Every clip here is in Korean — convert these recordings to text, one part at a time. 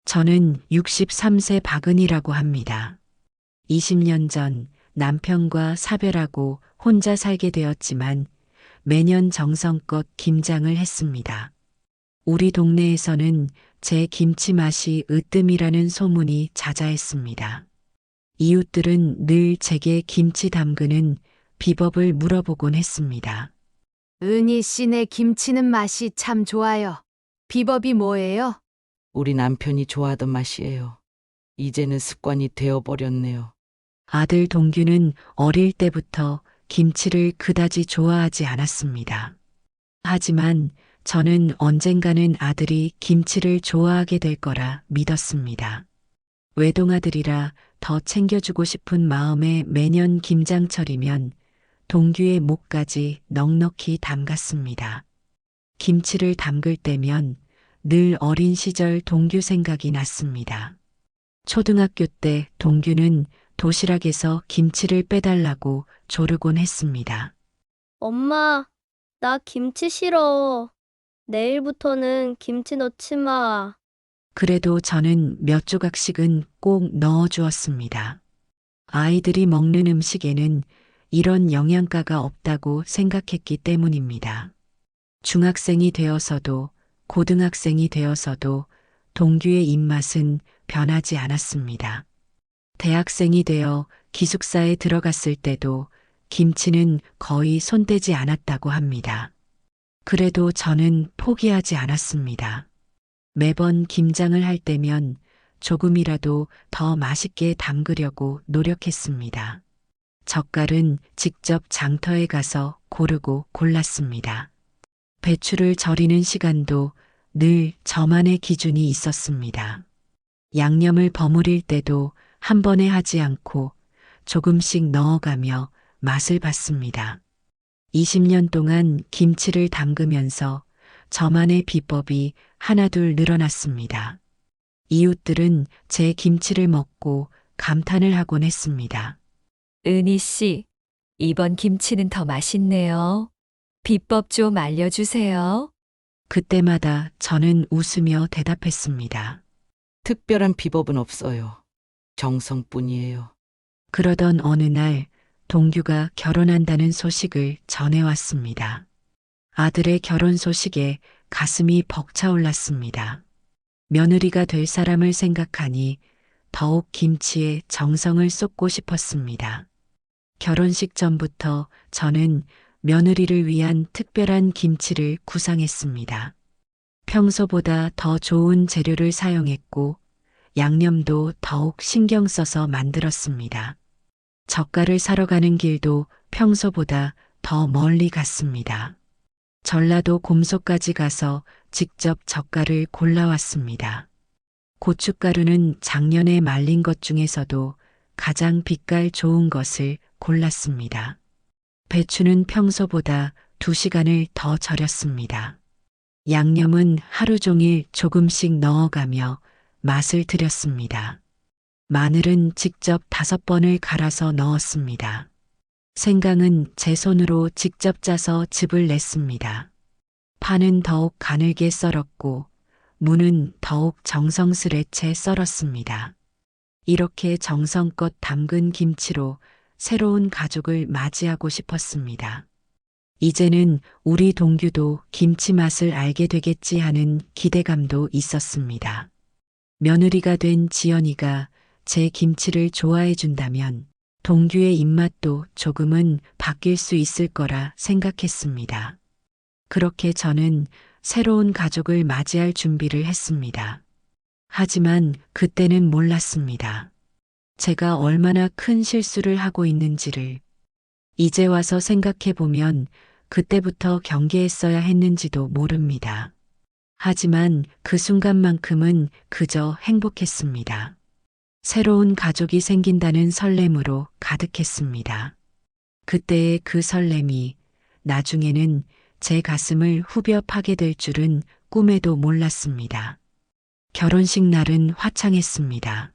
저는 63세 박은이라고 합니다. 20년 전 남편과 사별하고 혼자 살게 되었지만 매년 정성껏 김장을 했습니다. 우리 동네에서는 제 김치 맛이 으뜸이라는 소문이 자자했습니다. 이웃들은 늘 제게 김치 담그는 비법을 물어보곤 했습니다. 은희 씨네 김치는 맛이 참 좋아요. 비법이 뭐예요? 우리 남편이 좋아하던 맛이에요. 이제는 습관이 되어버렸네요. 아들 동규는 어릴 때부터 김치를 그다지 좋아하지 않았습니다. 하지만 저는 언젠가는 아들이 김치를 좋아하게 될 거라 믿었습니다. 외동아들이라 더 챙겨주고 싶은 마음에 매년 김장철이면 동규의 목까지 넉넉히 담갔습니다. 김치를 담글 때면 늘 어린 시절 동규 생각이 났습니다. 초등학교 때 동규는 도시락에서 김치를 빼달라고 조르곤 했습니다. 엄마, 나 김치 싫어. 내일부터는 김치 넣지 마. 그래도 저는 몇 조각씩은 꼭 넣어 주었습니다. 아이들이 먹는 음식에는 이런 영양가가 없다고 생각했기 때문입니다. 중학생이 되어서도 고등학생이 되어서도 동규의 입맛은 변하지 않았습니다. 대학생이 되어 기숙사에 들어갔을 때도 김치는 거의 손대지 않았다고 합니다. 그래도 저는 포기하지 않았습니다. 매번 김장을 할 때면 조금이라도 더 맛있게 담그려고 노력했습니다. 젓갈은 직접 장터에 가서 고르고 골랐습니다. 배추를 절이는 시간도 늘 저만의 기준이 있었습니다. 양념을 버무릴 때도 한 번에 하지 않고 조금씩 넣어가며 맛을 봤습니다. 20년 동안 김치를 담그면서 저만의 비법이 하나둘 늘어났습니다. 이웃들은 제 김치를 먹고 감탄을 하곤 했습니다. 은희 씨, 이번 김치는 더 맛있네요. 비법 좀 알려주세요. 그때마다 저는 웃으며 대답했습니다. 특별한 비법은 없어요. 정성뿐이에요. 그러던 어느 날 동규가 결혼한다는 소식을 전해왔습니다. 아들의 결혼 소식에 가슴이 벅차올랐습니다. 며느리가 될 사람을 생각하니 더욱 김치에 정성을 쏟고 싶었습니다. 결혼식 전부터 저는 며느리를 위한 특별한 김치를 구상했습니다. 평소보다 더 좋은 재료를 사용했고 양념도 더욱 신경 써서 만들었습니다. 젓갈을 사러 가는 길도 평소보다 더 멀리 갔습니다. 전라도 곰소까지 가서 직접 젓갈을 골라왔습니다. 고춧가루는 작년에 말린 것 중에서도 가장 빛깔 좋은 것을 골랐습니다. 배추는 평소보다 2시간을 더 절였습니다. 양념은 하루 종일 조금씩 넣어가며 맛을 들였습니다. 마늘은 직접 5번을 갈아서 넣었습니다. 생강은 제 손으로 직접 짜서 즙을 냈습니다. 파는 더욱 가늘게 썰었고 무는 더욱 정성스레 채 썰었습니다. 이렇게 정성껏 담근 김치로 새로운 가족을 맞이하고 싶었습니다. 이제는 우리 동규도 김치 맛을 알게 되겠지 하는 기대감도 있었습니다. 며느리가 된 지연이가 제 김치를 좋아해 준다면 동규의 입맛도 조금은 바뀔 수 있을 거라 생각했습니다. 그렇게 저는 새로운 가족을 맞이할 준비를 했습니다. 하지만 그때는 몰랐습니다. 제가 얼마나 큰 실수를 하고 있는지를. 이제 와서 생각해 보면 그때부터 경계했어야 했는지도 모릅니다. 하지만 그 순간만큼은 그저 행복했습니다. 새로운 가족이 생긴다는 설렘으로 가득했습니다. 그때의 그 설렘이 나중에는 제 가슴을 후벼 파게 될 줄은 꿈에도 몰랐습니다. 결혼식 날은 화창했습니다.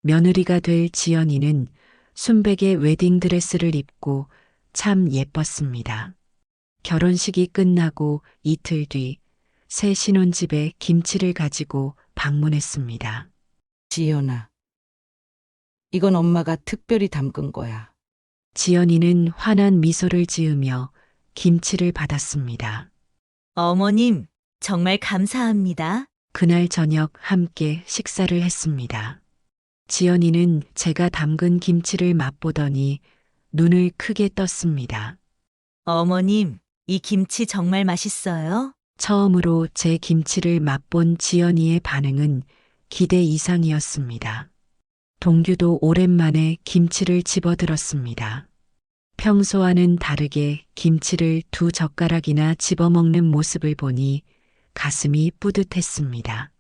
며느리가 될 지연이는 순백의 웨딩드레스를 입고 참 예뻤습니다. 결혼식이 끝나고 이틀 뒤 새 신혼집에 김치를 가지고 방문했습니다. 지연아, 이건 엄마가 특별히 담근 거야. 지연이는 환한 미소를 지으며 김치를 받았습니다. 어머님, 정말 감사합니다. 그날 저녁 함께 식사를 했습니다. 지연이는 제가 담근 김치를 맛보더니 눈을 크게 떴습니다. 어머님, 이 김치 정말 맛있어요? 처음으로 제 김치를 맛본 지연이의 반응은 기대 이상이었습니다. 동규도 오랜만에 김치를 집어들었습니다. 평소와는 다르게 김치를 2젓가락이나 집어먹는 모습을 보니 가슴이 뿌듯했습니다.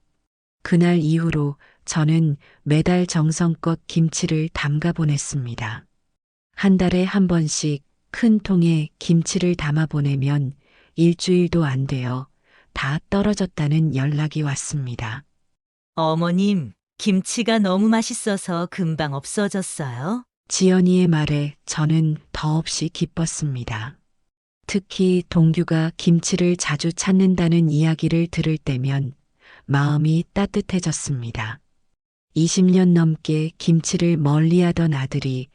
그날 이후로 저는 매달 정성껏 김치를 담가 보냈습니다. 한 달에 한 번씩 큰 통에 김치를 담아 보내면 일주일도 안 되어 다 떨어졌다는 연락이 왔습니다. 어머님, 김치가 너무 맛있어서 금방 없어졌어요? 지연이의 말에 저는 더없이 기뻤습니다. 특히 동규가 김치를 자주 찾는다는 이야기를 들을 때면 마음이 따뜻해졌습니다. 20년 넘게 김치를 멀리하던 아들이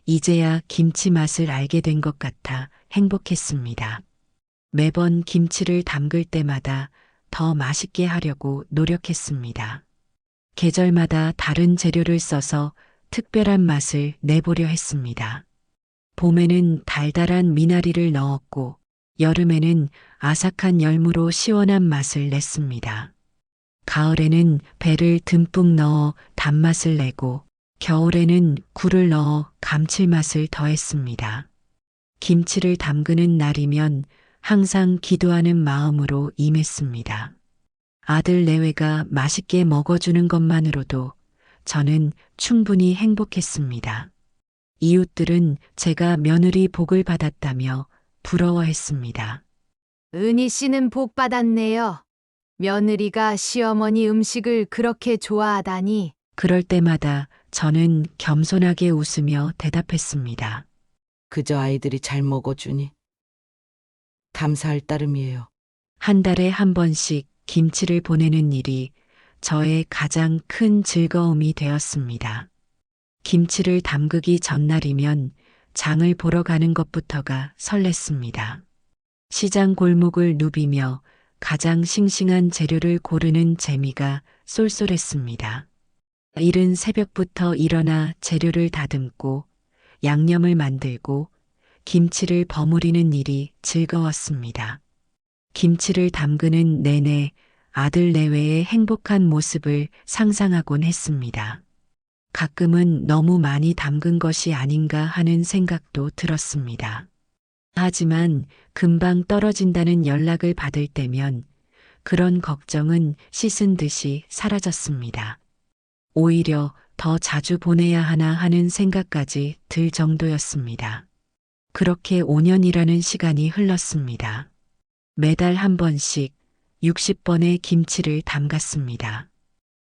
이제야 김치 맛을 알게 된 것 같아 행복했습니다. 매번 김치를 담글 때마다 더 맛있게 하려고 노력했습니다. 계절마다 다른 재료를 써서 특별한 맛을 내보려 했습니다. 봄에는 달달한 미나리를 넣었고 여름에는 아삭한 열무로 시원한 맛을 냈습니다. 가을에는 배를 듬뿍 넣어 단맛을 내고 겨울에는 굴을 넣어 감칠맛을 더했습니다. 김치를 담그는 날이면 항상 기도하는 마음으로 임했습니다. 아들 내외가 맛있게 먹어주는 것만으로도 저는 충분히 행복했습니다. 이웃들은 제가 며느리 복을 받았다며 부러워했습니다. 은희 씨는 복 받았네요. 며느리가 시어머니 음식을 그렇게 좋아하다니. 그럴 때마다 저는 겸손하게 웃으며 대답했습니다. 그저 아이들이 잘 먹어주니 감사할 따름이에요. 한 달에 한 번씩 김치를 보내는 일이 저의 가장 큰 즐거움이 되었습니다. 김치를 담그기 전날이면 장을 보러 가는 것부터가 설렜습니다. 시장 골목을 누비며 가장 싱싱한 재료를 고르는 재미가 쏠쏠했습니다. 이른 새벽부터 일어나 재료를 다듬고 양념을 만들고 김치를 버무리는 일이 즐거웠습니다. 김치를 담그는 내내 아들 내외의 행복한 모습을 상상하곤 했습니다. 가끔은 너무 많이 담근 것이 아닌가 하는 생각도 들었습니다. 하지만 금방 떨어진다는 연락을 받을 때면 그런 걱정은 씻은 듯이 사라졌습니다. 오히려 더 자주 보내야 하나 하는 생각까지 들 정도였습니다. 그렇게 5년이라는 시간이 흘렀습니다. 매달 한 번씩 60번의 김치를 담갔습니다.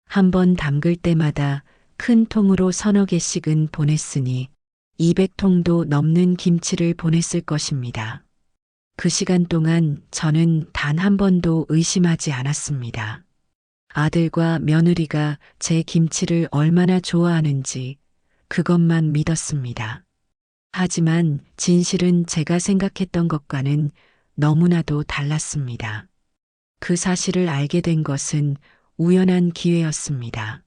한 번 담글 때마다 큰 통으로 서너 개씩은 보냈으니 200통도 넘는 김치를 보냈을 것입니다. 그 시간 동안 저는 단 한 번도 의심하지 않았습니다. 아들과 며느리가 제 김치를 얼마나 좋아하는지 그것만 믿었습니다. 하지만 진실은 제가 생각했던 것과는 너무나도 달랐습니다. 그 사실을 알게 된 것은 우연한 기회였습니다.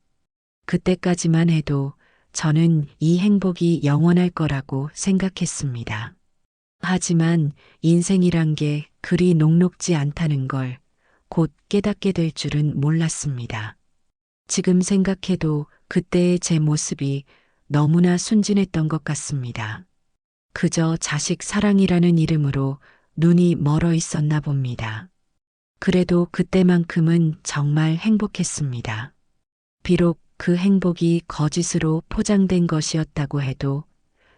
그때까지만 해도 저는 이 행복이 영원할 거라고 생각했습니다. 하지만 인생이란 게 그리 녹록지 않다는 걸 곧 깨닫게 될 줄은 몰랐습니다. 지금 생각해도 그때의 제 모습이 너무나 순진했던 것 같습니다. 그저 자식 사랑이라는 이름으로 눈이 멀어 있었나 봅니다. 그래도 그때만큼은 정말 행복했습니다. 비록 그 행복이 거짓으로 포장된 것이었다고 해도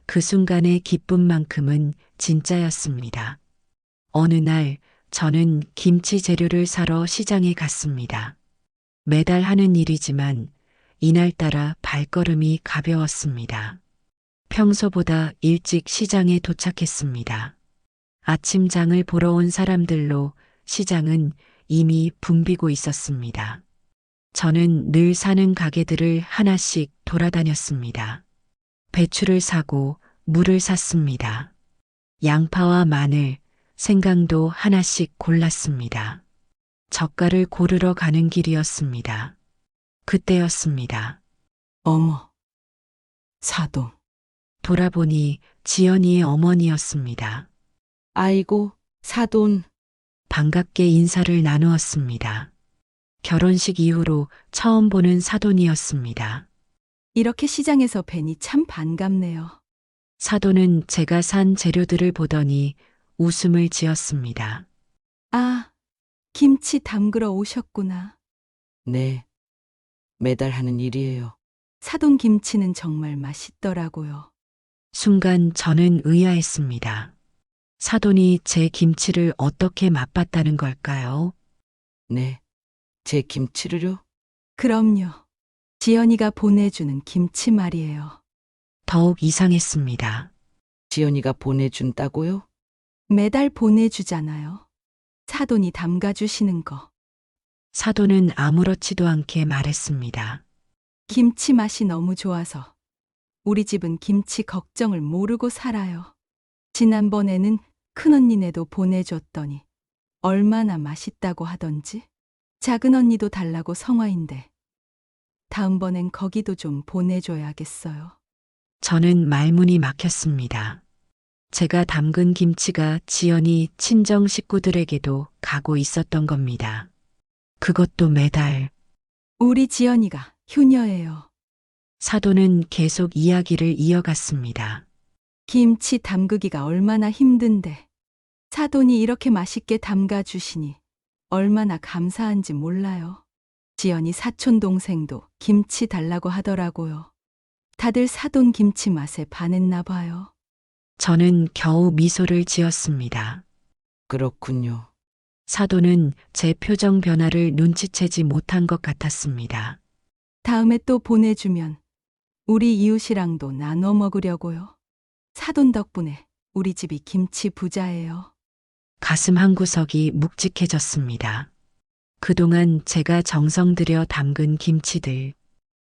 그 순간의 기쁨만큼은 진짜였습니다. 어느 날 저는 김치 재료를 사러 시장에 갔습니다. 매달 하는 일이지만 이날따라 발걸음이 가벼웠습니다. 평소보다 일찍 시장에 도착했습니다. 아침장을 보러 온 사람들로 시장은 이미 붐비고 있었습니다. 저는 늘 사는 가게들을 하나씩 돌아다녔습니다. 배추를 사고 물을 샀습니다. 양파와 마늘, 생강도 하나씩 골랐습니다. 젓갈을 고르러 가는 길이었습니다. 그때였습니다. 어머, 사돈. 돌아보니 지연이의 어머니였습니다. 아이고, 사돈. 반갑게 인사를 나누었습니다. 결혼식 이후로 처음 보는 사돈이었습니다. 이렇게 시장에서 뵈니 참 반갑네요. 사돈은 제가 산 재료들을 보더니 웃음을 지었습니다. 아, 김치 담그러 오셨구나. 네. 매달 하는 일이에요. 사돈 김치는 정말 맛있더라고요. 순간 저는 의아했습니다. 사돈이 제 김치를 어떻게 맛봤다는 걸까요? 네. 제 김치를요? 그럼요. 지연이가 보내주는 김치 말이에요. 더욱 이상했습니다. 지연이가 보내준다고요? 매달 보내주잖아요. 사돈이 담가주시는 거. 사돈은 아무렇지도 않게 말했습니다. 김치 맛이 너무 좋아서 우리 집은 김치 걱정을 모르고 살아요. 지난번에는 큰언니네도 보내줬더니 얼마나 맛있다고 하던지. 작은 언니도 달라고 성화인데 다음번엔 거기도 좀 보내줘야겠어요. 저는 말문이 막혔습니다. 제가 담근 김치가 지연이 친정 식구들에게도 가고 있었던 겁니다. 그것도 매달. 우리 지연이가 효녀예요. 사돈은 계속 이야기를 이어갔습니다. 김치 담그기가 얼마나 힘든데 사돈이 이렇게 맛있게 담가주시니 얼마나 감사한지 몰라요. 지연이 사촌 동생도 김치 달라고 하더라고요. 다들 사돈 김치 맛에 반했나 봐요. 저는 겨우 미소를 지었습니다. 그렇군요. 사돈은 제 표정 변화를 눈치채지 못한 것 같았습니다. 다음에 또 보내주면 우리 이웃이랑도 나눠 먹으려고요. 사돈 덕분에 우리 집이 김치 부자예요. 가슴 한구석이 묵직해졌습니다. 그동안 제가 정성 들여 담근 김치들,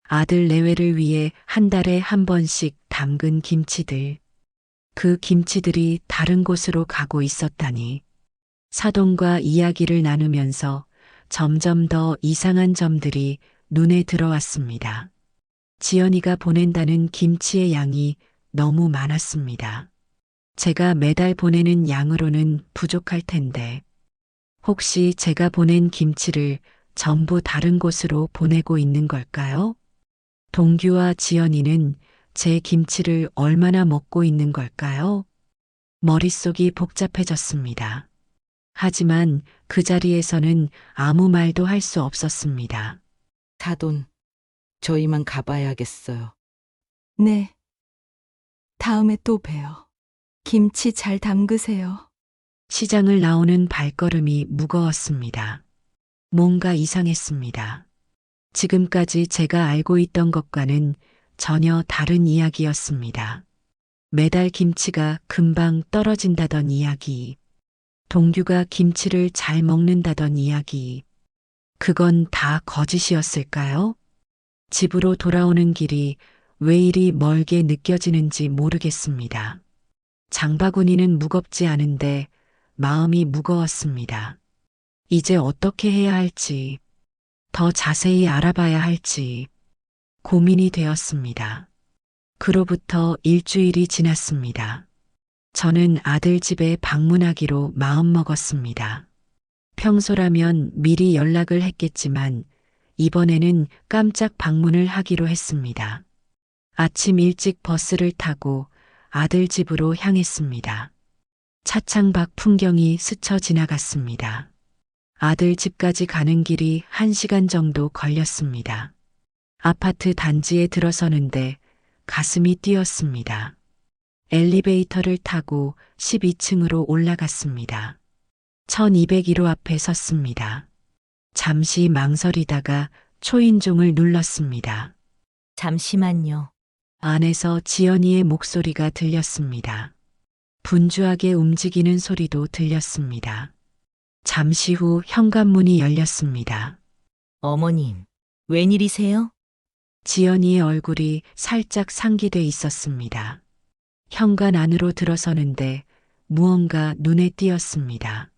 아들 내외를 위해 한 달에 한 번씩 담근 김치들, 그 김치들이 다른 곳으로 가고 있었다니. 사돈과 이야기를 나누면서 점점 더 이상한 점들이 눈에 들어왔습니다. 지연이가 보낸다는 김치의 양이 너무 많았습니다. 제가 매달 보내는 양으로는 부족할 텐데, 혹시 제가 보낸 김치를 전부 다른 곳으로 보내고 있는 걸까요? 동규와 지연이는 제 김치를 얼마나 먹고 있는 걸까요? 머릿속이 복잡해졌습니다. 하지만 그 자리에서는 아무 말도 할 수 없었습니다. 사돈, 저희만 가봐야겠어요. 네. 다음에 또 봬요. 김치 잘 담그세요. 시장을 나오는 발걸음이 무거웠습니다. 뭔가 이상했습니다. 지금까지 제가 알고 있던 것과는 전혀 다른 이야기였습니다. 매달 김치가 금방 떨어진다던 이야기, 동규가 김치를 잘 먹는다던 이야기, 그건 다 거짓이었을까요? 집으로 돌아오는 길이 왜 이리 멀게 느껴지는지 모르겠습니다. 장바구니는 무겁지 않은데 마음이 무거웠습니다. 이제 어떻게 해야 할지, 더 자세히 알아봐야 할지 고민이 되었습니다. 그로부터 일주일이 지났습니다. 저는 아들 집에 방문하기로 마음먹었습니다. 평소라면 미리 연락을 했겠지만 이번에는 깜짝 방문을 하기로 했습니다. 아침 일찍 버스를 타고 아들 집으로 향했습니다. 차창 밖 풍경이 스쳐 지나갔습니다. 아들 집까지 가는 길이 1시간 정도 걸렸습니다. 아파트 단지에 들어서는데 가슴이 뛰었습니다. 엘리베이터를 타고 12층으로 올라갔습니다. 1201호 앞에 섰습니다. 잠시 망설이다가 초인종을 눌렀습니다. 잠시만요. 안에서 지연이의 목소리가 들렸습니다. 분주하게 움직이는 소리도 들렸습니다. 잠시 후 현관문이 열렸습니다. 어머님, 웬일이세요? 지연이의 얼굴이 살짝 상기돼 있었습니다. 현관 안으로 들어서는데 무언가 눈에 띄었습니다.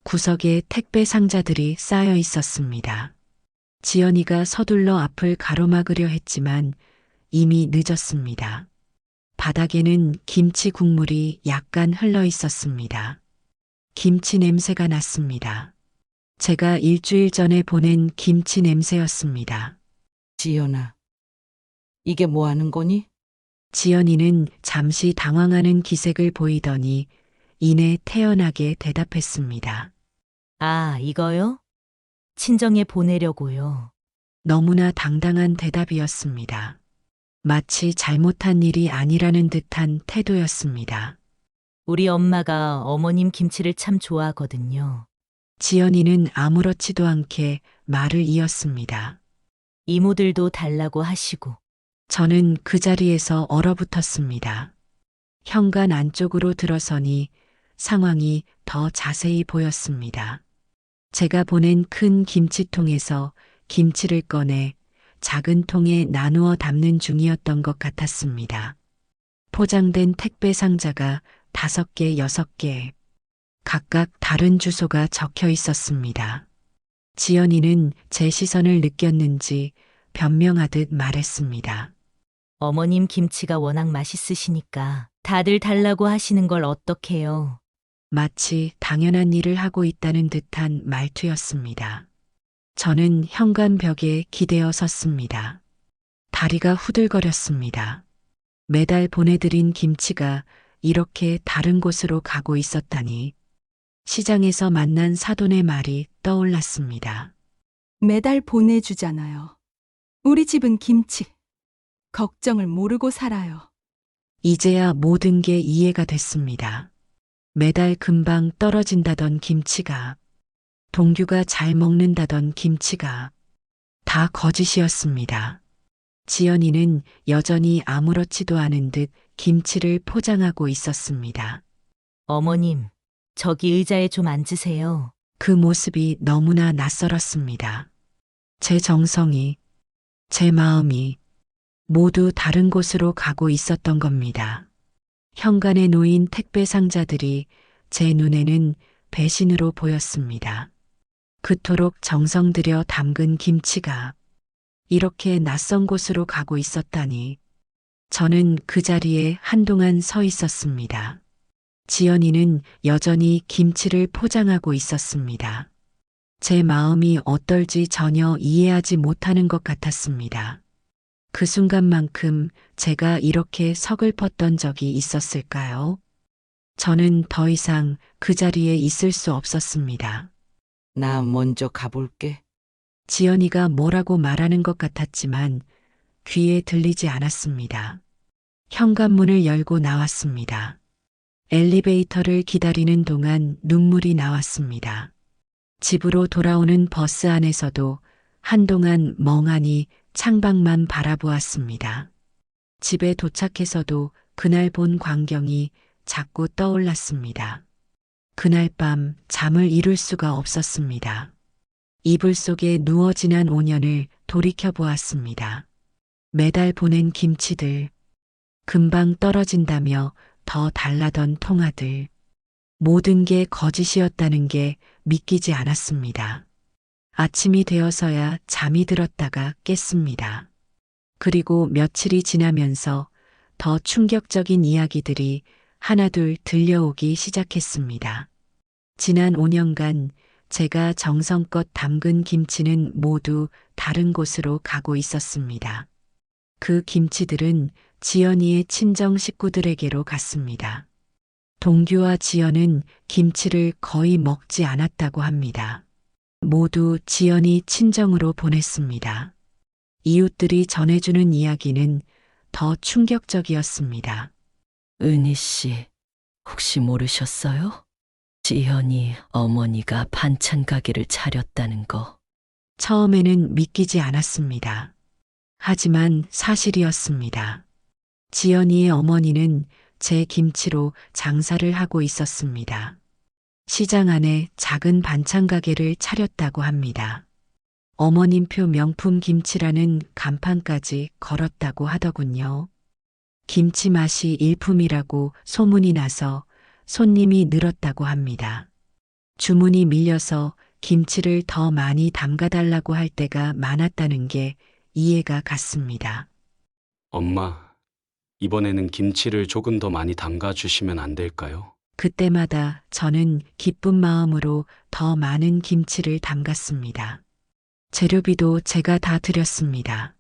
구석에 택배 상자들이 쌓여 있었습니다. 지연이가 서둘러 앞을 가로막으려 했지만 이미 늦었습니다. 바닥에는 김치 국물이 약간 흘러 있었습니다. 김치 냄새가 났습니다. 제가 일주일 전에 보낸 김치 냄새였습니다. 지연아, 이게 뭐 하는 거니? 지연이는 잠시 당황하는 기색을 보이더니 이내 태연하게 대답했습니다. 아, 이거요? 친정에 보내려고요. 너무나 당당한 대답이었습니다. 마치 잘못한 일이 아니라는 듯한 태도였습니다. 우리 엄마가 어머님 김치를 참 좋아하거든요. 지연이는 아무렇지도 않게 말을 이었습니다. 이모들도 달라고 하시고. 저는 그 자리에서 얼어붙었습니다. 현관 안쪽으로 들어서니 상황이 더 자세히 보였습니다. 제가 보낸 큰 김치통에서 김치를 꺼내 작은 통에 나누어 담는 중이었던 것 같았습니다. 포장된 택배 상자가 5개, 6개, 각각 다른 주소가 적혀 있었습니다. 지연이는 제 시선을 느꼈는지 변명하듯 말했습니다. 어머님 김치가 워낙 맛있으시니까 다들 달라고 하시는 걸 어떡해요. 마치 당연한 일을 하고 있다는 듯한 말투였습니다. 저는 현관 벽에 기대어 섰습니다. 다리가 후들거렸습니다. 매달 보내드린 김치가 이렇게 다른 곳으로 가고 있었다니 시장에서 만난 사돈의 말이 떠올랐습니다. 매달 보내주잖아요. 우리 집은 김치. 걱정을 모르고 살아요. 이제야 모든 게 이해가 됐습니다. 매달 금방 떨어진다던 김치가, 동규가 잘 먹는다던 김치가 다 거짓이었습니다. 지연이는 여전히 아무렇지도 않은 듯 김치를 포장하고 있었습니다. 어머님, 저기 의자에 좀 앉으세요. 그 모습이 너무나 낯설었습니다. 제 정성이, 제 마음이 모두 다른 곳으로 가고 있었던 겁니다. 현관에 놓인 택배 상자들이 제 눈에는 배신으로 보였습니다. 그토록 정성 들여 담근 김치가 이렇게 낯선 곳으로 가고 있었다니 저는 그 자리에 한동안 서 있었습니다. 지연이는 여전히 김치를 포장하고 있었습니다. 제 마음이 어떨지 전혀 이해하지 못하는 것 같았습니다. 그 순간만큼 제가 이렇게 서글펐던 적이 있었을까요? 저는 더 이상 그 자리에 있을 수 없었습니다. 나 먼저 가볼게. 지연이가 뭐라고 말하는 것 같았지만 귀에 들리지 않았습니다. 현관문을 열고 나왔습니다. 엘리베이터를 기다리는 동안 눈물이 나왔습니다. 집으로 돌아오는 버스 안에서도 한동안 멍하니 창밖만 바라보았습니다. 집에 도착해서도 그날 본 광경이 자꾸 떠올랐습니다. 그날 밤 잠을 이룰 수가 없었습니다. 이불 속에 누워 지난 5년을 돌이켜 보았습니다. 매달 보낸 김치들, 금방 떨어진다며 더 달라던 통화들, 모든 게 거짓이었다는 게 믿기지 않았습니다. 아침이 되어서야 잠이 들었다가 깼습니다. 그리고 며칠이 지나면서 더 충격적인 이야기들이 하나둘 들려오기 시작했습니다. 지난 5년간 제가 정성껏 담근 김치는 모두 다른 곳으로 가고 있었습니다. 그 김치들은 지연이의 친정 식구들에게로 갔습니다. 동규와 지연은 김치를 거의 먹지 않았다고 합니다. 모두 지연이 친정으로 보냈습니다. 이웃들이 전해주는 이야기는 더 충격적이었습니다. 은희 씨, 혹시 모르셨어요? 지연이 어머니가 반찬 가게를 차렸다는 거. 처음에는 믿기지 않았습니다. 하지만 사실이었습니다. 지연이의 어머니는 제 김치로 장사를 하고 있었습니다. 시장 안에 작은 반찬 가게를 차렸다고 합니다. 어머님표 명품 김치라는 간판까지 걸었다고 하더군요. 김치 맛이 일품이라고 소문이 나서 손님이 늘었다고 합니다. 주문이 밀려서 김치를 더 많이 담가달라고 할 때가 많았다는 게 이해가 갔습니다. 엄마, 이번에는 김치를 조금 더 많이 담가 주시면 안 될까요? 그때마다 저는 기쁜 마음으로 더 많은 김치를 담갔습니다. 재료비도 제가 다 드렸습니다.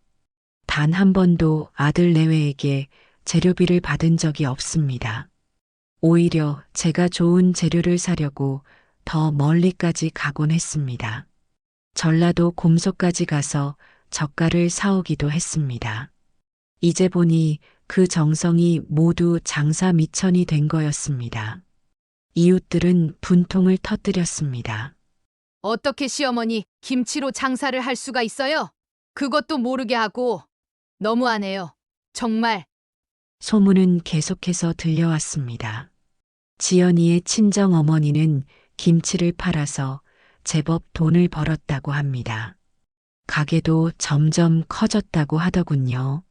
단 한 번도 아들 내외에게 재료비를 받은 적이 없습니다. 오히려 제가 좋은 재료를 사려고 더 멀리까지 가곤 했습니다. 전라도 곰소까지 가서 젓갈을 사오기도 했습니다. 이제 보니 그 정성이 모두 장사 미천이 된 거였습니다. 이웃들은 분통을 터뜨렸습니다. 어떻게 시어머니 김치로 장사를 할 수가 있어요? 그것도 모르게 하고 너무하네요. 정말. 소문은 계속해서 들려왔습니다. 지연이의 친정 어머니는 김치를 팔아서 제법 돈을 벌었다고 합니다. 가게도 점점 커졌다고 하더군요.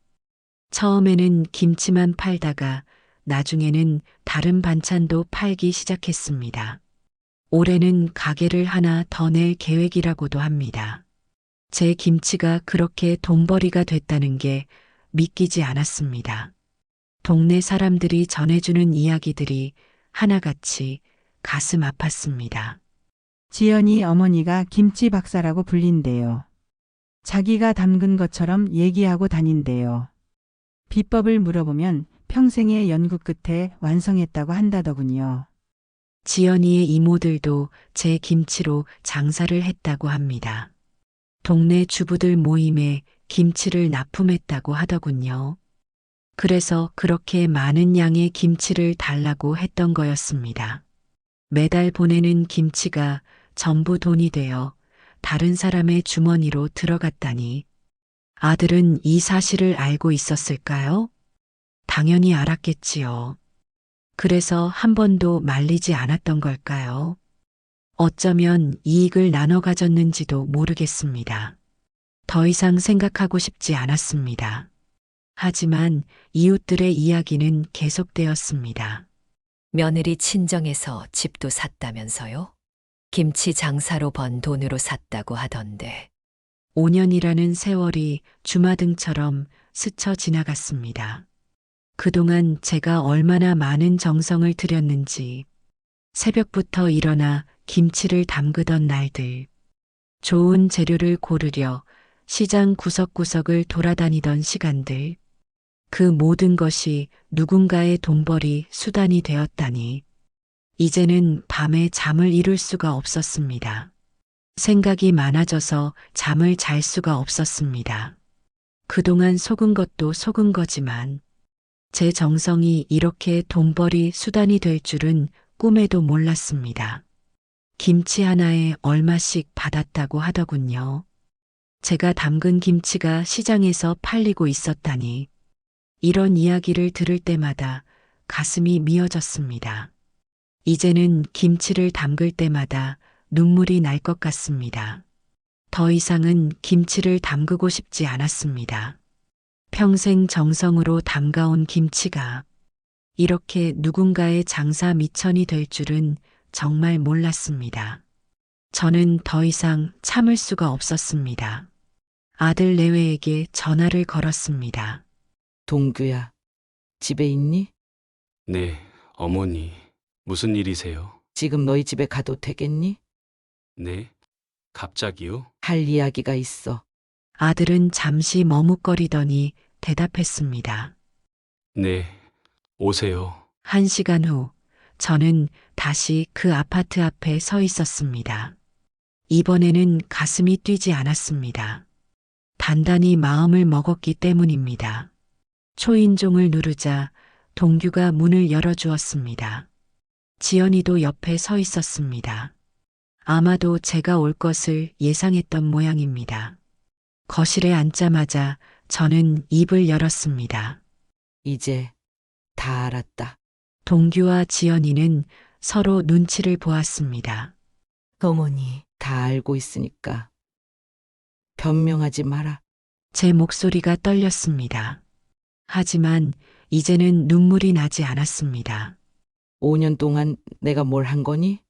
처음에는 김치만 팔다가 나중에는 다른 반찬도 팔기 시작했습니다. 올해는 가게를 하나 더 낼 계획이라고도 합니다. 제 김치가 그렇게 돈벌이가 됐다는 게 믿기지 않았습니다. 동네 사람들이 전해주는 이야기들이 하나같이 가슴 아팠습니다. 지연이 어머니가 김치 박사라고 불린대요. 자기가 담근 것처럼 얘기하고 다닌대요. 비법을 물어보면 평생의 연구 끝에 완성했다고 한다더군요. 지연이의 이모들도 제 김치로 장사를 했다고 합니다. 동네 주부들 모임에 김치를 납품했다고 하더군요. 그래서 그렇게 많은 양의 김치를 달라고 했던 거였습니다. 매달 보내는 김치가 전부 돈이 되어 다른 사람의 주머니로 들어갔다니. 아들은 이 사실을 알고 있었을까요? 당연히 알았겠지요. 그래서 한 번도 말리지 않았던 걸까요? 어쩌면 이익을 나눠 가졌는지도 모르겠습니다. 더 이상 생각하고 싶지 않았습니다. 하지만 이웃들의 이야기는 계속되었습니다. 며느리 친정에서 집도 샀다면서요? 김치 장사로 번 돈으로 샀다고 하던데. 5년이라는 세월이 주마등처럼 스쳐 지나갔습니다. 그동안 제가 얼마나 많은 정성을 들였는지, 새벽부터 일어나 김치를 담그던 날들, 좋은 재료를 고르려 시장 구석구석을 돌아다니던 시간들, 그 모든 것이 누군가의 돈벌이 수단이 되었다니, 이제는 밤에 잠을 이룰 수가 없었습니다. 생각이 많아져서 잠을 잘 수가 없었습니다. 그동안 속은 것도 속은 거지만 제 정성이 이렇게 돈벌이 수단이 될 줄은 꿈에도 몰랐습니다. 김치 하나에 얼마씩 받았다고 하더군요. 제가 담근 김치가 시장에서 팔리고 있었다니. 이런 이야기를 들을 때마다 가슴이 미어졌습니다. 이제는 김치를 담글 때마다 눈물이 날 것 같습니다. 더 이상은 김치를 담그고 싶지 않았습니다. 평생 정성으로 담가온 김치가 이렇게 누군가의 장사 미천이 될 줄은 정말 몰랐습니다. 저는 더 이상 참을 수가 없었습니다. 아들 내외에게 전화를 걸었습니다. 동규야, 집에 있니? 네, 어머니. 무슨 일이세요? 지금 너희 집에 가도 되겠니? 네, 갑자기요? 할 이야기가 있어. 아들은 잠시 머뭇거리더니 대답했습니다. 네, 오세요. 1시간 후 저는 다시 그 아파트 앞에 서 있었습니다. 이번에는 가슴이 뛰지 않았습니다. 단단히 마음을 먹었기 때문입니다. 초인종을 누르자 동규가 문을 열어주었습니다. 지연이도 옆에 서 있었습니다. 아마도 제가 올 것을 예상했던 모양입니다. 거실에 앉자마자 저는 입을 열었습니다. 이제 다 알았다. 동규와 지연이는 서로 눈치를 보았습니다. 어머니, 다 알고 있으니까 변명하지 마라. 제 목소리가 떨렸습니다. 하지만 이제는 눈물이 나지 않았습니다. 5년 동안 내가 뭘 한 거니?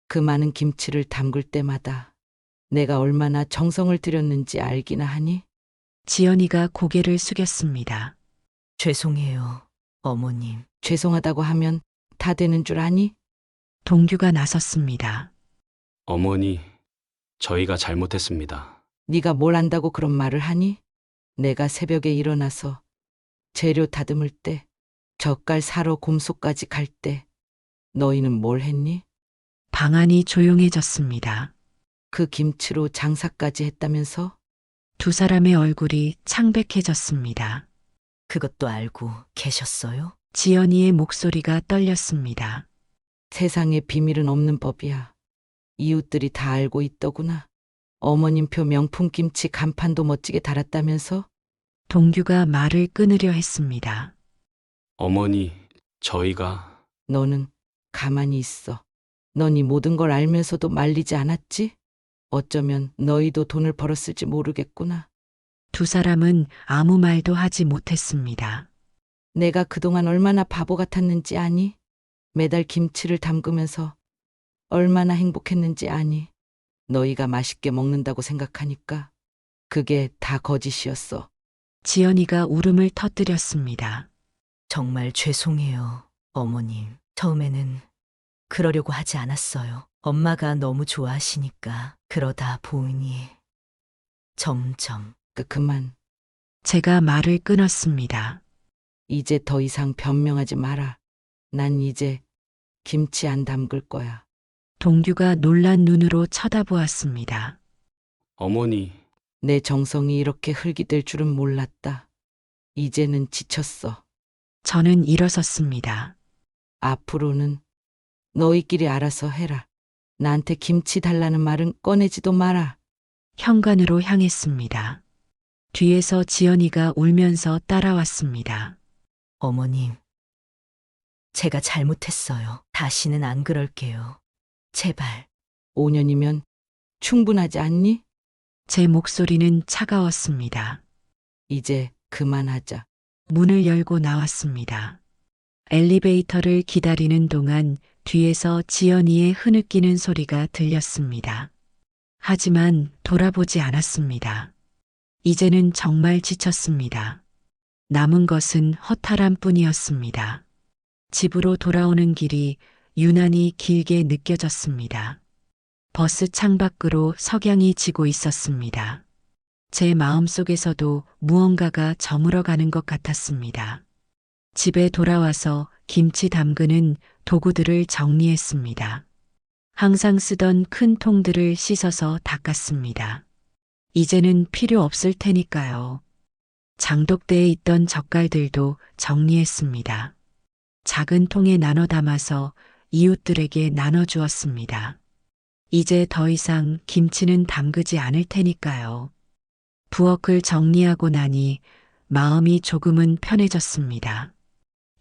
그 많은 김치를 담글 때마다 내가 얼마나 정성을 들였는지 알기나 하니? 지연이가 고개를 숙였습니다. 죄송해요, 어머님. 죄송하다고 하면 다 되는 줄 아니? 동규가 나섰습니다. 어머니, 저희가 잘못했습니다. 네가 뭘 안다고 그런 말을 하니? 내가 새벽에 일어나서 재료 다듬을 때, 젓갈 사러 곰소까지 갈 때 너희는 뭘 했니? 방안이 조용해졌습니다. 그 김치로 장사까지 했다면서? 두 사람의 얼굴이 창백해졌습니다. 그것도 알고 계셨어요? 지연이의 목소리가 떨렸습니다. 세상에 비밀은 없는 법이야. 이웃들이 다 알고 있더구나. 어머님표 명품 김치 간판도 멋지게 달았다면서? 동규가 말을 끊으려 했습니다. 어머니, 저희가 너는 가만히 있어. 넌 이 모든 걸 알면서도 말리지 않았지? 어쩌면 너희도 돈을 벌었을지 모르겠구나. 두 사람은 아무 말도 하지 못했습니다. 내가 그동안 얼마나 바보 같았는지 아니? 매달 김치를 담그면서 얼마나 행복했는지 아니? 너희가 맛있게 먹는다고 생각하니까 그게 다 거짓이었어. 지연이가 울음을 터뜨렸습니다. 정말 죄송해요, 어머님. 처음에는 그러려고 하지 않았어요. 엄마가 너무 좋아하시니까. 그러다 보니 점점. 그만. 제가 말을 끊었습니다. 이제 더 이상 변명하지 마라. 난 이제 김치 안 담글 거야. 동규가 놀란 눈으로 쳐다보았습니다. 어머니, 내 정성이 이렇게 흙이 될 줄은 몰랐다. 이제는 지쳤어. 저는 일어섰습니다. 앞으로는 너희끼리 알아서 해라. 나한테 김치 달라는 말은 꺼내지도 마라. 현관으로 향했습니다. 뒤에서 지연이가 울면서 따라왔습니다. 어머님, 제가 잘못했어요. 다시는 안 그럴게요. 제발. 5년이면 충분하지 않니? 제 목소리는 차가웠습니다. 이제 그만하자. 문을 열고 나왔습니다. 엘리베이터를 기다리는 동안 뒤에서 지연이의 흐느끼는 소리가 들렸습니다. 하지만 돌아보지 않았습니다. 이제는 정말 지쳤습니다. 남은 것은 허탈함 뿐이었습니다. 집으로 돌아오는 길이 유난히 길게 느껴졌습니다. 버스 창밖으로 석양이 지고 있었습니다. 제 마음속에서도 무언가가 저물어가는 것 같았습니다. 집에 돌아와서 김치 담그는 도구들을 정리했습니다. 항상 쓰던 큰 통들을 씻어서 닦았습니다. 이제는 필요 없을 테니까요. 장독대에 있던 젓갈들도 정리했습니다. 작은 통에 나눠 담아서 이웃들에게 나눠주었습니다. 이제 더 이상 김치는 담그지 않을 테니까요. 부엌을 정리하고 나니 마음이 조금은 편해졌습니다.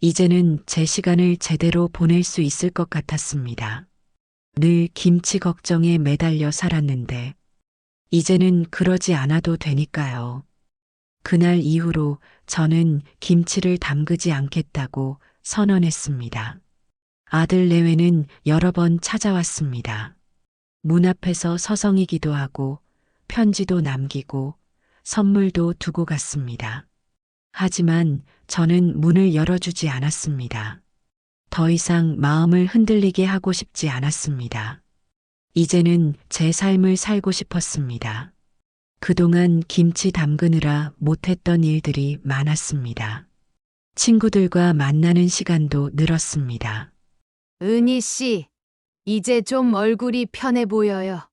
이제는 제 시간을 제대로 보낼 수 있을 것 같았습니다. 늘 김치 걱정에 매달려 살았는데 이제는 그러지 않아도 되니까요. 그날 이후로 저는 김치를 담그지 않겠다고 선언했습니다. 아들 내외는 여러 번 찾아왔습니다. 문 앞에서 서성이기도 하고 편지도 남기고 선물도 두고 갔습니다. 하지만 저는 문을 열어주지 않았습니다. 더 이상 마음을 흔들리게 하고 싶지 않았습니다. 이제는 제 삶을 살고 싶었습니다. 그동안 김치 담그느라 못했던 일들이 많았습니다. 친구들과 만나는 시간도 늘었습니다. 은희 씨, 이제 좀 얼굴이 편해 보여요.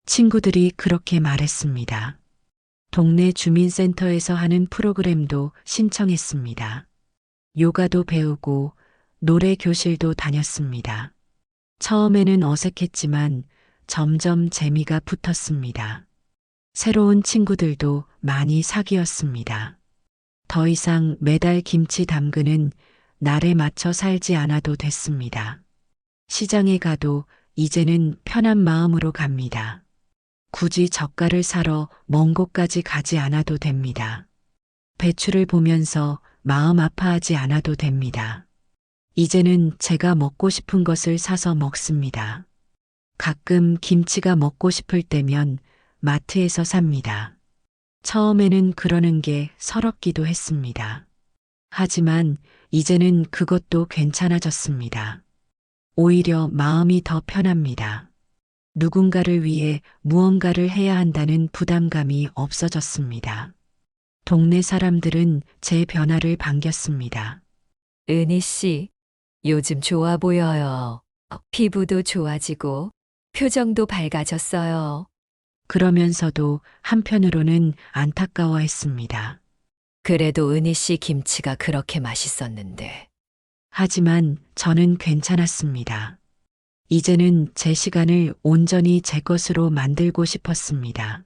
친구들이 그렇게 말했습니다. 동네 주민센터에서 하는 프로그램도 신청했습니다. 요가도 배우고 노래 교실도 다녔습니다. 처음에는 어색했지만 점점 재미가 붙었습니다. 새로운 친구들도 많이 사귀었습니다. 더 이상 매달 김치 담그는 날에 맞춰 살지 않아도 됐습니다. 시장에 가도 이제는 편한 마음으로 갑니다. 굳이 젓갈을 사러 먼 곳까지 가지 않아도 됩니다. 배추를 보면서 마음 아파하지 않아도 됩니다. 이제는 제가 먹고 싶은 것을 사서 먹습니다. 가끔 김치가 먹고 싶을 때면 마트에서 삽니다. 처음에는 그러는 게 서럽기도 했습니다. 하지만 이제는 그것도 괜찮아졌습니다. 오히려 마음이 더 편합니다. 누군가를 위해 무언가를 해야 한다는 부담감이 없어졌습니다. 동네 사람들은 제 변화를 반겼습니다. 은희 씨, 요즘 좋아 보여요. 피부도 좋아지고 표정도 밝아졌어요. 그러면서도 한편으로는 안타까워했습니다. 그래도 은희 씨 김치가 그렇게 맛있었는데. 하지만 저는 괜찮았습니다. 이제는 제 시간을 온전히 제 것으로 만들고 싶었습니다.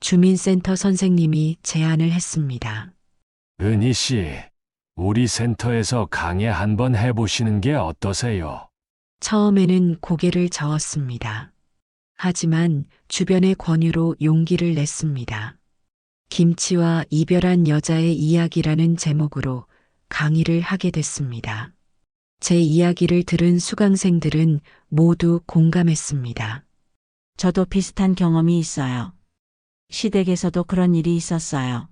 주민센터 선생님이 제안을 했습니다. 은희 씨, 우리 센터에서 강의 한번 해보시는 게 어떠세요? 처음에는 고개를 저었습니다. 하지만 주변의 권유로 용기를 냈습니다. 김치와 이별한 여자의 이야기라는 제목으로 강의를 하게 됐습니다. 제 이야기를 들은 수강생들은 모두 공감했습니다. 저도 비슷한 경험이 있어요. 시댁에서도 그런 일이 있었어요.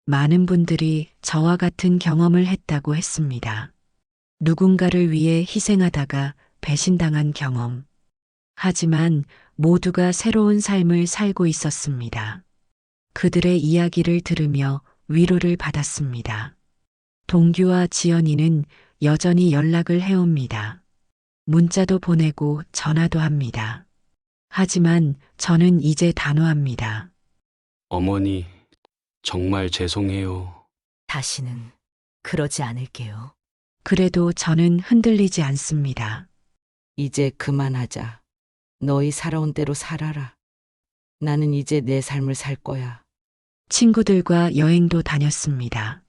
많은 분들이 저와 같은 경험을 했다고 했습니다. 누군가를 위해 희생하다가 배신당한 경험. 하지만 모두가 새로운 삶을 살고 있었습니다. 그들의 이야기를 들으며 위로를 받았습니다. 동규와 지연이는 여전히 연락을 해옵니다. 문자도 보내고 전화도 합니다. 하지만 저는 이제 단호합니다. 어머니, 정말 죄송해요. 다시는 그러지 않을게요. 그래도 저는 흔들리지 않습니다. 이제 그만하자. 너희 살아온 대로 살아라. 나는 이제 내 삶을 살 거야. 친구들과 여행도 다녔습니다.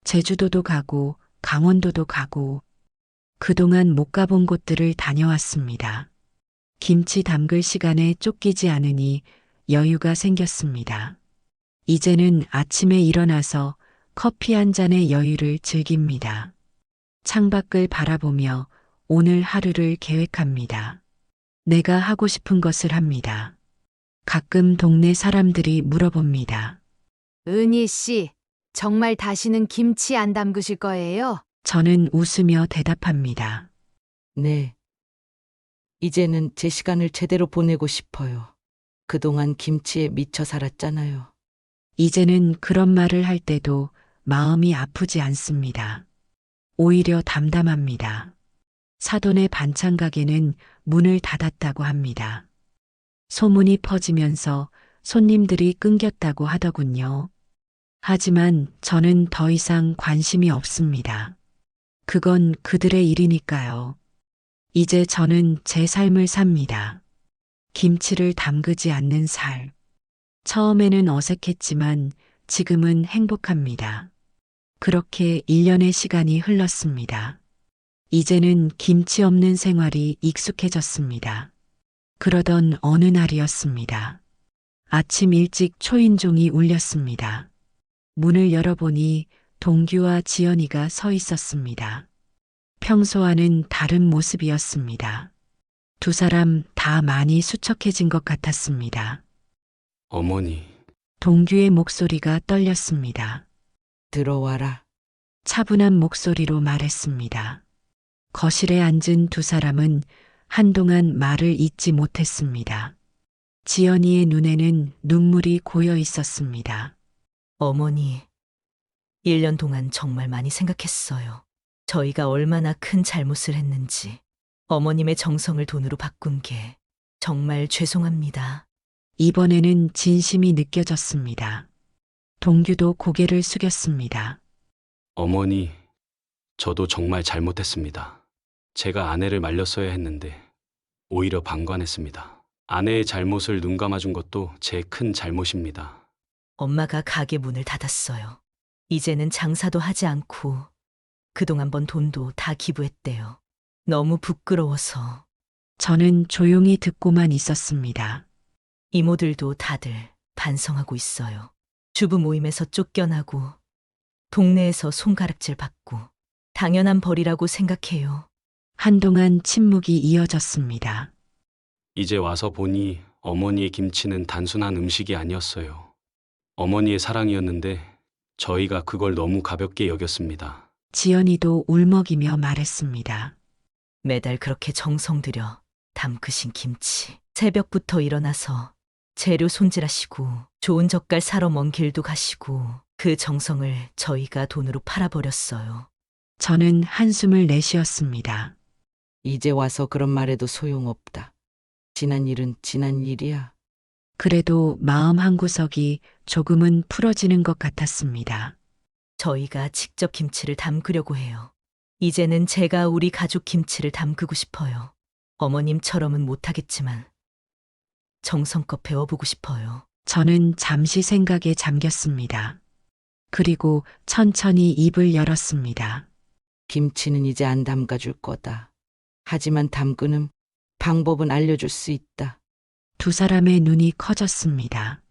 제주도도 가고 강원도도 가고 그동안 못 가본 곳들을 다녀왔습니다. 김치 담글 시간에 쫓기지 않으니 여유가 생겼습니다. 이제는 아침에 일어나서 커피 한 잔의 여유를 즐깁니다. 창밖을 바라보며 오늘 하루를 계획합니다. 내가 하고 싶은 것을 합니다. 가끔 동네 사람들이 물어봅니다. 은희 씨, 정말 다시는 김치 안 담그실 거예요? 저는 웃으며 대답합니다. 네. 이제는 제 시간을 제대로 보내고 싶어요. 그동안 김치에 미쳐 살았잖아요. 이제는 그런 말을 할 때도 마음이 아프지 않습니다. 오히려 담담합니다. 사돈의 반찬 가게는 문을 닫았다고 합니다. 소문이 퍼지면서 손님들이 끊겼다고 하더군요. 하지만 저는 더 이상 관심이 없습니다. 그건 그들의 일이니까요. 이제 저는 제 삶을 삽니다. 김치를 담그지 않는 살. 처음에는 어색했지만 지금은 행복합니다. 그렇게 1년의 시간이 흘렀습니다. 이제는 김치 없는 생활이 익숙해졌습니다. 그러던 어느 날이었습니다. 아침 일찍 초인종이 울렸습니다. 문을 열어보니 동규와 지연이가 서 있었습니다. 평소와는 다른 모습이었습니다. 두 사람 다 많이 수척해진 것 같았습니다. 어머니, 동규의 목소리가 떨렸습니다. 들어와라. 차분한 목소리로 말했습니다. 거실에 앉은 두 사람은 한동안 말을 잇지 못했습니다. 지연이의 눈에는 눈물이 고여 있었습니다. 어머니, 1년 동안 정말 많이 생각했어요. 저희가 얼마나 큰 잘못을 했는지. 어머님의 정성을 돈으로 바꾼 게 정말 죄송합니다. 이번에는 진심이 느껴졌습니다. 동규도 고개를 숙였습니다. 어머니, 저도 정말 잘못했습니다. 제가 아내를 말렸어야 했는데 오히려 방관했습니다. 아내의 잘못을 눈 감아준 것도 제 큰 잘못입니다. 엄마가 가게 문을 닫았어요. 이제는 장사도 하지 않고 그동안 번 돈도 다 기부했대요. 너무 부끄러워서. 저는 조용히 듣고만 있었습니다. 이모들도 다들 반성하고 있어요. 주부 모임에서 쫓겨나고 동네에서 손가락질 받고 당연한 벌이라고 생각해요. 한동안 침묵이 이어졌습니다. 이제 와서 보니 어머니의 김치는 단순한 음식이 아니었어요. 어머니의 사랑이었는데 저희가 그걸 너무 가볍게 여겼습니다. 지연이도 울먹이며 말했습니다. 매달 그렇게 정성 들여 담그신 김치. 새벽부터 일어나서 재료 손질하시고 좋은 젓갈 사러 먼 길도 가시고 그 정성을 저희가 돈으로 팔아버렸어요. 저는 한숨을 내쉬었습니다. 이제 와서 그런 말해도 소용없다. 지난 일은 지난 일이야. 그래도 마음 한구석이 조금은 풀어지는 것 같았습니다. 저희가 직접 김치를 담그려고 해요. 이제는 제가 우리 가족 김치를 담그고 싶어요. 어머님처럼은 못하겠지만 정성껏 배워보고 싶어요. 저는 잠시 생각에 잠겼습니다. 그리고 천천히 입을 열었습니다. 김치는 이제 안 담가줄 거다. 하지만 담그는 방법은 알려줄 수 있다. 두 사람의 눈이 커졌습니다.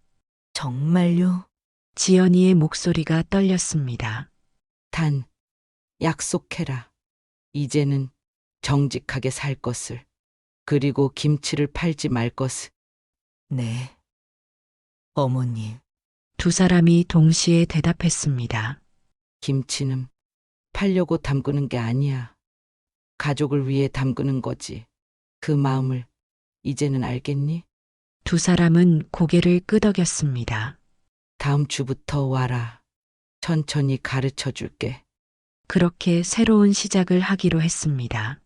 정말요? 지연이의 목소리가 떨렸습니다. 단, 약속해라. 이제는 정직하게 살 것을. 그리고 김치를 팔지 말 것을. 네. 어머님. 두 사람이 동시에 대답했습니다. 김치는 팔려고 담그는 게 아니야. 가족을 위해 담그는 거지. 그 마음을 이제는 알겠니? 두 사람은 고개를 끄덕였습니다. 다음 주부터 와라. 천천히 가르쳐 줄게. 그렇게 새로운 시작을 하기로 했습니다.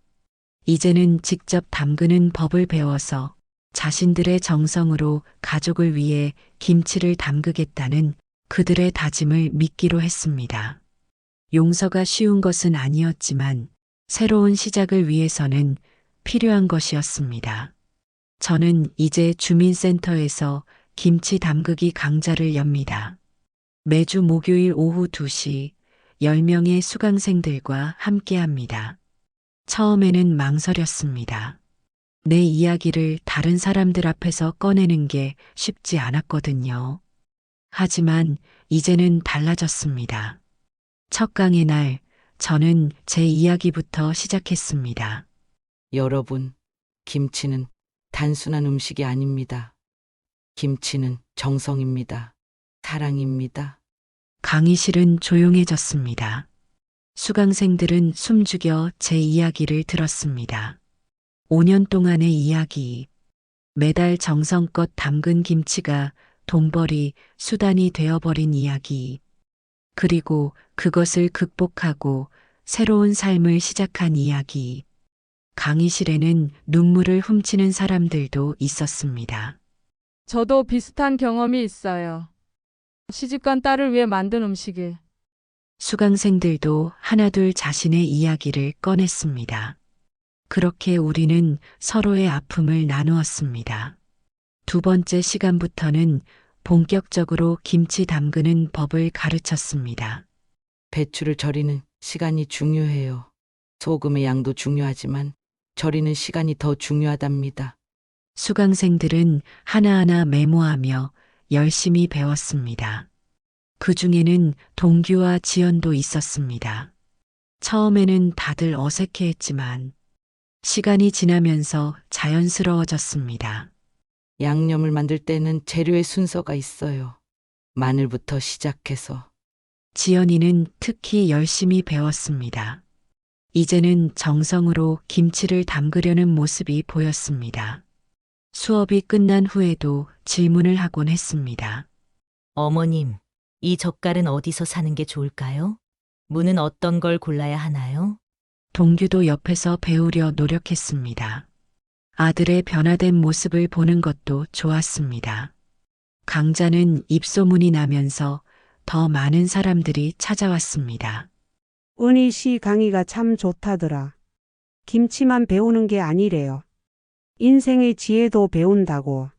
이제는 직접 담그는 법을 배워서 자신들의 정성으로 가족을 위해 김치를 담그겠다는 그들의 다짐을 믿기로 했습니다. 용서가 쉬운 것은 아니었지만 새로운 시작을 위해서는 필요한 것이었습니다. 저는 이제 주민센터에서 김치 담그기 강좌를 엽니다. 매주 목요일 오후 2시 10명의 수강생들과 함께합니다. 처음에는 망설였습니다. 내 이야기를 다른 사람들 앞에서 꺼내는 게 쉽지 않았거든요. 하지만 이제는 달라졌습니다. 첫 강의 날, 저는 제 이야기부터 시작했습니다. 여러분, 김치는 단순한 음식이 아닙니다. 김치는 정성입니다. 사랑입니다. 강의실은 조용해졌습니다. 수강생들은 숨죽여 제 이야기를 들었습니다. 5년 동안의 이야기. 매달 정성껏 담근 김치가 돈벌이 수단이 되어버린 이야기. 그리고 그것을 극복하고 새로운 삶을 시작한 이야기. 강의실에는 눈물을 훔치는 사람들도 있었습니다. 저도 비슷한 경험이 있어요. 시집간 딸을 위해 만든 음식이. 수강생들도 하나둘 자신의 이야기를 꺼냈습니다. 그렇게 우리는 서로의 아픔을 나누었습니다. 두 번째 시간부터는 본격적으로 김치 담그는 법을 가르쳤습니다. 배추를 절이는 시간이 중요해요. 소금의 양도 중요하지만 절이는 시간이 더 중요하답니다. 수강생들은 하나하나 메모하며 열심히 배웠습니다. 그 중에는 동규와 지연도 있었습니다. 처음에는 다들 어색해했지만 시간이 지나면서 자연스러워졌습니다. 양념을 만들 때는 재료의 순서가 있어요. 마늘부터 시작해서. 지연이는 특히 열심히 배웠습니다. 이제는 정성으로 김치를 담그려는 모습이 보였습니다. 수업이 끝난 후에도 질문을 하곤 했습니다. 어머님, 이 젓갈은 어디서 사는 게 좋을까요? 무는 어떤 걸 골라야 하나요? 동규도 옆에서 배우려 노력했습니다. 아들의 변화된 모습을 보는 것도 좋았습니다. 강좌는 입소문이 나면서 더 많은 사람들이 찾아왔습니다. 은희 씨 강의가 참 좋다더라. 김치만 배우는 게 아니래요. 인생의 지혜도 배운다고.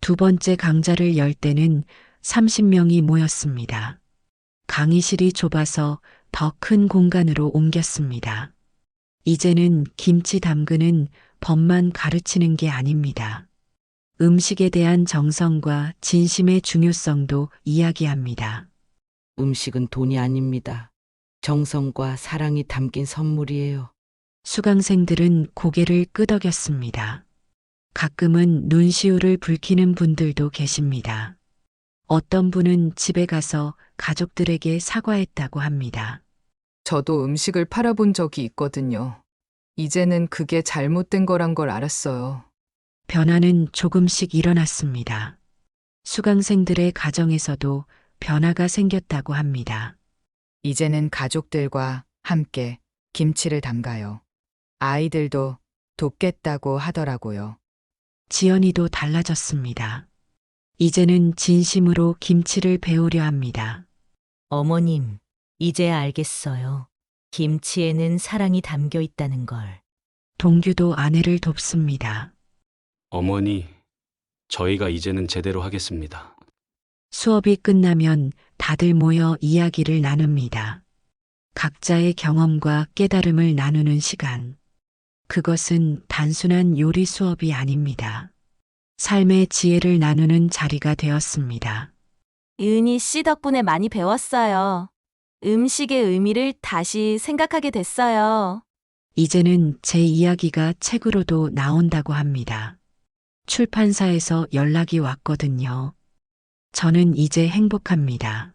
두 번째 강좌를 열 때는 30명이 모였습니다. 강의실이 좁아서 더 큰 공간으로 옮겼습니다. 이제는 김치 담그는 법만 가르치는 게 아닙니다. 음식에 대한 정성과 진심의 중요성도 이야기합니다. 음식은 돈이 아닙니다. 정성과 사랑이 담긴 선물이에요. 수강생들은 고개를 끄덕였습니다. 가끔은 눈시울을 붉히는 분들도 계십니다. 어떤 분은 집에 가서 가족들에게 사과했다고 합니다. 저도 음식을 팔아본 적이 있거든요. 이제는 그게 잘못된 거란 걸 알았어요. 변화는 조금씩 일어났습니다. 수강생들의 가정에서도 변화가 생겼다고 합니다. 이제는 가족들과 함께 김치를 담가요. 아이들도 돕겠다고 하더라고요. 지연이도 달라졌습니다. 이제는 진심으로 김치를 배우려 합니다. 어머님, 이제 알겠어요. 김치에는 사랑이 담겨 있다는 걸. 동규도 아내를 돕습니다. 어머니, 저희가 이제는 제대로 하겠습니다. 수업이 끝나면 다들 모여 이야기를 나눕니다. 각자의 경험과 깨달음을 나누는 시간. 그것은 단순한 요리 수업이 아닙니다. 삶의 지혜를 나누는 자리가 되었습니다. 은희 씨 덕분에 많이 배웠어요. 음식의 의미를 다시 생각하게 됐어요. 이제는 제 이야기가 책으로도 나온다고 합니다. 출판사에서 연락이 왔거든요. 저는 이제 행복합니다.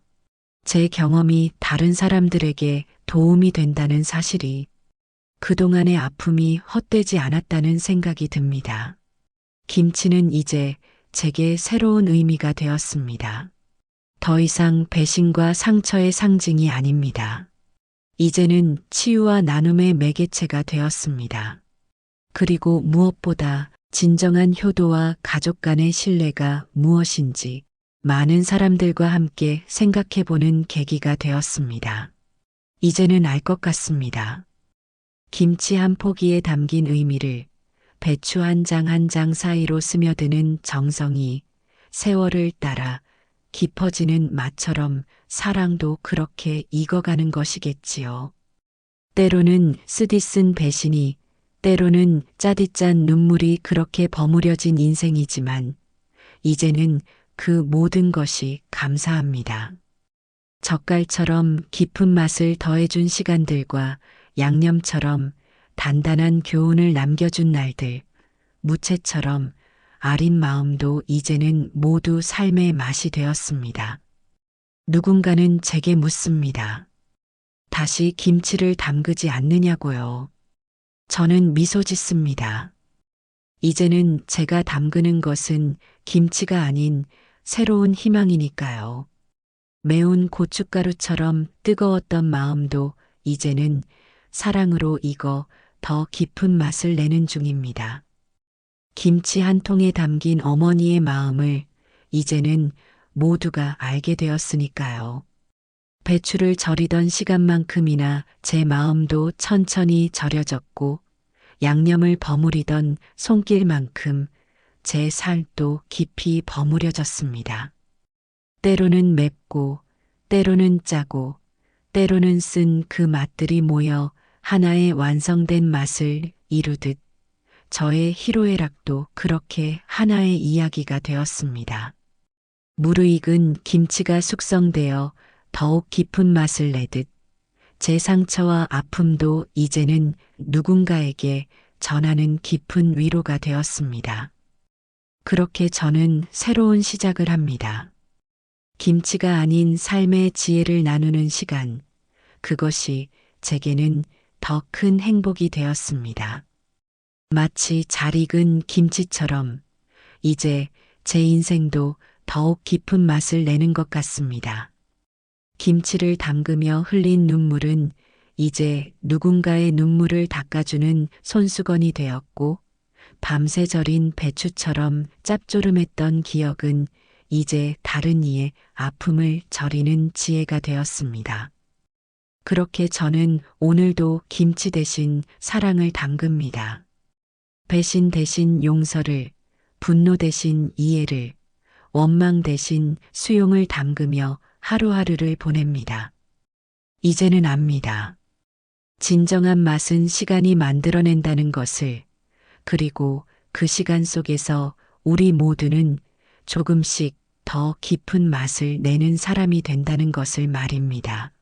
제 경험이 다른 사람들에게 도움이 된다는 사실이, 그동안의 아픔이 헛되지 않았다는 생각이 듭니다. 김치는 이제 제게 새로운 의미가 되었습니다. 더 이상 배신과 상처의 상징이 아닙니다. 이제는 치유와 나눔의 매개체가 되었습니다. 그리고 무엇보다 진정한 효도와 가족 간의 신뢰가 무엇인지 많은 사람들과 함께 생각해보는 계기가 되었습니다. 이제는 알 것 같습니다. 김치 한 포기에 담긴 의미를, 배추 한 장 한 장 사이로 스며드는 정성이 세월을 따라 깊어지는 맛처럼 사랑도 그렇게 익어가는 것이겠지요. 때로는 쓰디쓴 배신이, 때로는 짜디짠 눈물이 그렇게 버무려진 인생이지만 이제는 그 모든 것이 감사합니다. 젓갈처럼 깊은 맛을 더해준 시간들과 양념처럼 단단한 교훈을 남겨준 날들, 무채처럼 아린 마음도 이제는 모두 삶의 맛이 되었습니다. 누군가는 제게 묻습니다. 다시 김치를 담그지 않느냐고요. 저는 미소 짓습니다. 이제는 제가 담그는 것은 김치가 아닌 새로운 희망이니까요. 매운 고춧가루처럼 뜨거웠던 마음도 이제는 사랑으로 익어 더 깊은 맛을 내는 중입니다. 김치 한 통에 담긴 어머니의 마음을 이제는 모두가 알게 되었으니까요. 배추를 절이던 시간만큼이나 제 마음도 천천히 절여졌고, 양념을 버무리던 손길만큼 제 살도 깊이 버무려졌습니다. 때로는 맵고, 때로는 짜고, 때로는 쓴 그 맛들이 모여 하나의 완성된 맛을 이루듯 저의 희로애락도 그렇게 하나의 이야기가 되었습니다. 무르익은 김치가 숙성되어 더욱 깊은 맛을 내듯 제 상처와 아픔도 이제는 누군가에게 전하는 깊은 위로가 되었습니다. 그렇게 저는 새로운 시작을 합니다. 김치가 아닌 삶의 지혜를 나누는 시간, 그것이 제게는 더 큰 행복이 되었습니다. 마치 잘 익은 김치처럼 이제 제 인생도 더욱 깊은 맛을 내는 것 같습니다. 김치를 담그며 흘린 눈물은 이제 누군가의 눈물을 닦아주는 손수건이 되었고, 밤새 절인 배추처럼 짭조름했던 기억은 이제 다른 이의 아픔을 절이는 지혜가 되었습니다. 그렇게 저는 오늘도 김치 대신 사랑을 담급니다. 배신 대신 용서를, 분노 대신 이해를, 원망 대신 수용을 담그며 하루하루를 보냅니다. 이제는 압니다. 진정한 맛은 시간이 만들어낸다는 것을, 그리고 그 시간 속에서 우리 모두는 조금씩 더 깊은 맛을 내는 사람이 된다는 것을 말입니다.